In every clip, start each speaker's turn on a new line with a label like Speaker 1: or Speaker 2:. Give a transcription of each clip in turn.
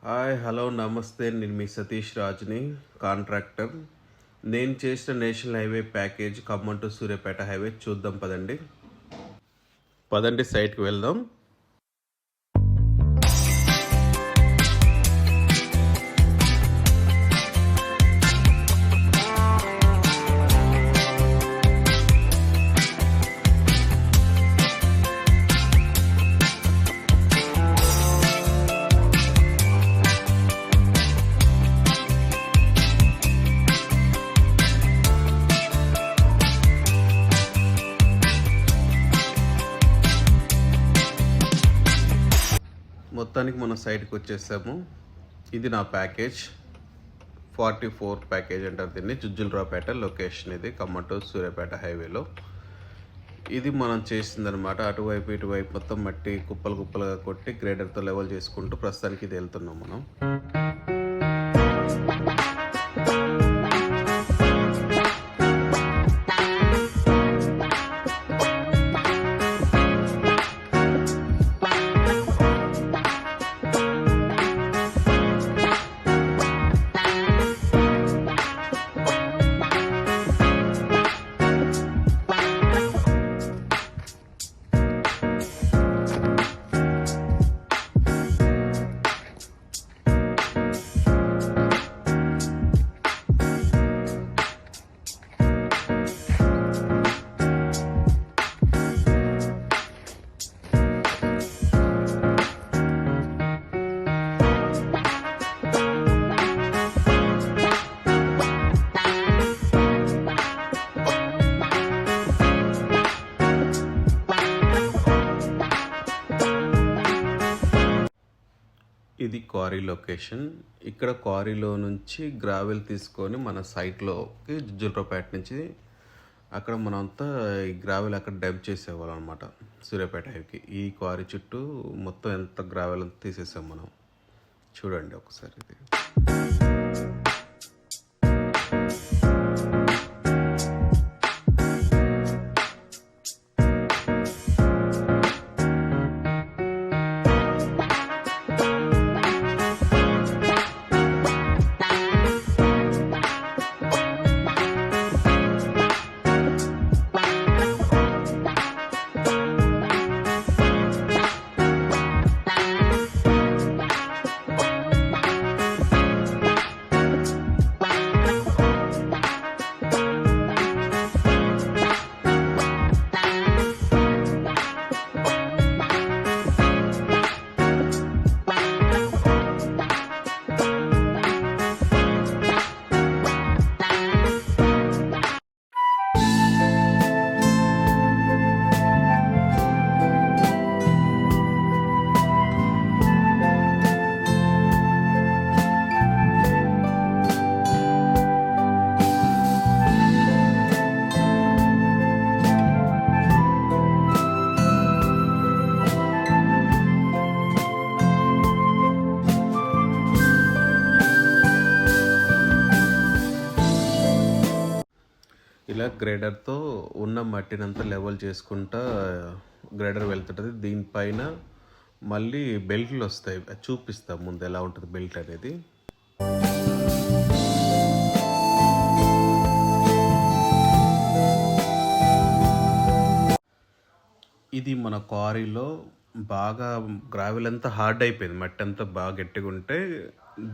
Speaker 1: Hi hello నమస్తే. నేను మీ Satish రాజ్ని, contractor. నేను చేసిన national highway package Khammam to Suryapet highway చూద్దాం పదండి. సైట్కి వెళ్దాం. మొత్తానికి మనం సైట్కి వచ్చేసాము. ఇది నా ప్యాకేజ్ 44 ప్యాకేజ్ అంటారు దీన్ని. జుజ్జులరావుపేట లొకేషన్, ఇది ఖమ్మం టు సూర్యాపేట హైవేలో. ఇది మనం చేసిందనమాట. అటువైపు ఇటువైపు మొత్తం మట్టి కుప్పలు కుప్పలుగా కొట్టి గ్రేడర్తో లెవెల్ చేసుకుంటూ ప్రస్తుతానికి ఇది వెళ్తున్నాం మనం. ఇది క్వారీ లొకేషన్. ఇక్కడ క్వారీలో నుంచి గ్రావెల్ తీసుకొని మన సైట్లోకి జుజ్జులరావుపేట నుంచి అక్కడ మనంతా ఈ గ్రావెల్ అక్కడ డంప్ చేసేవాళ్ళం అనమాట. సూర్యాపేట హైవేకి ఈ క్వారీ చుట్టూ మొత్తం ఎంత గ్రావెల్ తీసేసాం మనం. చూడండి ఒకసారి ఇది. ఇలా గ్రేడర్తో ఉన్న మట్టినంతా లెవెల్ చేసుకుంటా గ్రేడర్ వెళ్తుంటుంది. దీనిపైన మళ్ళీ బెల్ట్లు వస్తాయి, చూపిస్తాం ముందు ఎలా ఉంటుంది బెల్ట్ అనేది. ఇది మన క్వారీలో బాగా గ్రావెల్ అంతా హార్డ్ అయిపోయింది, మట్టి అంతా బాగా గట్టిగా ఉంటే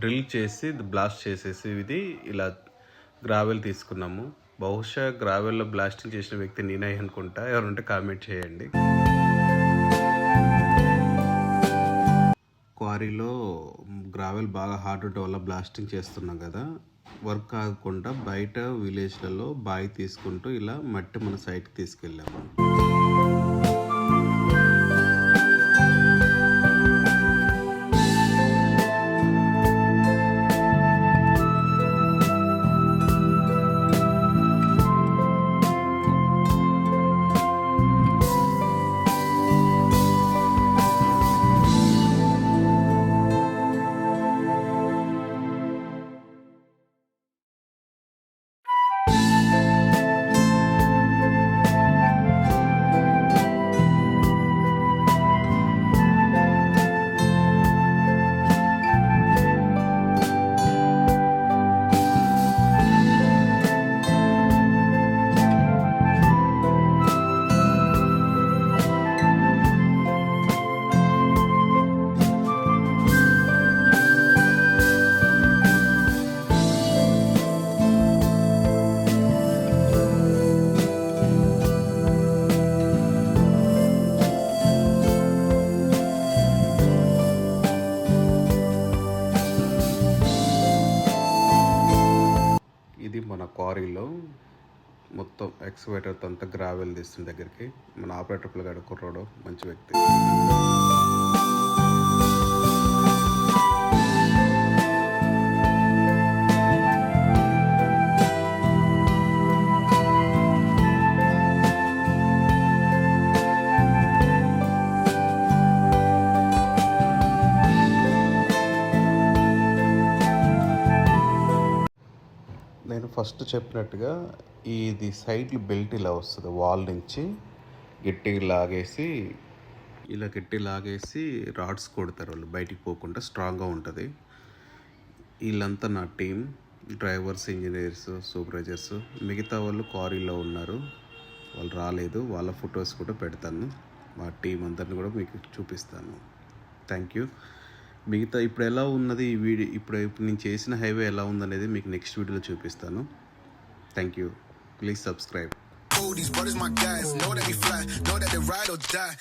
Speaker 1: డ్రిల్ చేసి బ్లాస్ట్ చేసేసి ఇది ఇలా గ్రావెల్ తీసుకున్నాము. బహుశా గ్రావెల్లో బ్లాస్టింగ్ చేసిన వ్యక్తి నేనే అనుకుంటా. ఎవరుంటే కామెంట్ చేయండి. క్వారీలో గ్రావెల్ బాగా హార్డ్ ఉండటం వల్ల బ్లాస్టింగ్ చేస్తున్నాం కదా, వర్క్ కాకుండా బయట విలేజ్లలో బావి తీసుకుంటూ ఇలా మట్టి మన సైట్కి తీసుకెళ్ళాము. క్వారీలో మొత్తం ఎక్స్కవేటర్తో అంతా గ్రావెల్ తీస్తుంది దగ్గరికి. మన ఆపరేటర్ పిల్లగాడు కుర్రోడు మంచి వ్యక్తి. నేను ఫస్ట్ చెప్పినట్టుగా ఇది సైడ్లు బెల్ట్ ఇలా వస్తుంది, వాల్ నుంచి గట్టిగా లాగేసి ఇలా గట్టి లాగేసి రాడ్స్ కొడతారు వాళ్ళు, బయటికి పోకుండా స్ట్రాంగ్గా ఉంటుంది. వీళ్ళంతా నా టీం, డ్రైవర్స్, ఇంజనీర్స్, సూపర్వైజర్స్. మిగతా వాళ్ళు క్వారీలో ఉన్నారు, వాళ్ళు రాలేదు. వాళ్ళ ఫొటోస్ కూడా పెడతాను, మా టీం అందరిని కూడా మీకు చూపిస్తాను. Thank you. మిగతా ఇప్పుడు ఎలా ఉన్నది ఈ వీడియో, ఇప్పుడు నేను చేసిన హైవే ఎలా ఉందనేది మీకు నెక్స్ట్ వీడియోలో చూపిస్తాను. Thank you. Please subscribe. These brothers my guys, know that we fly, know that they ride or die.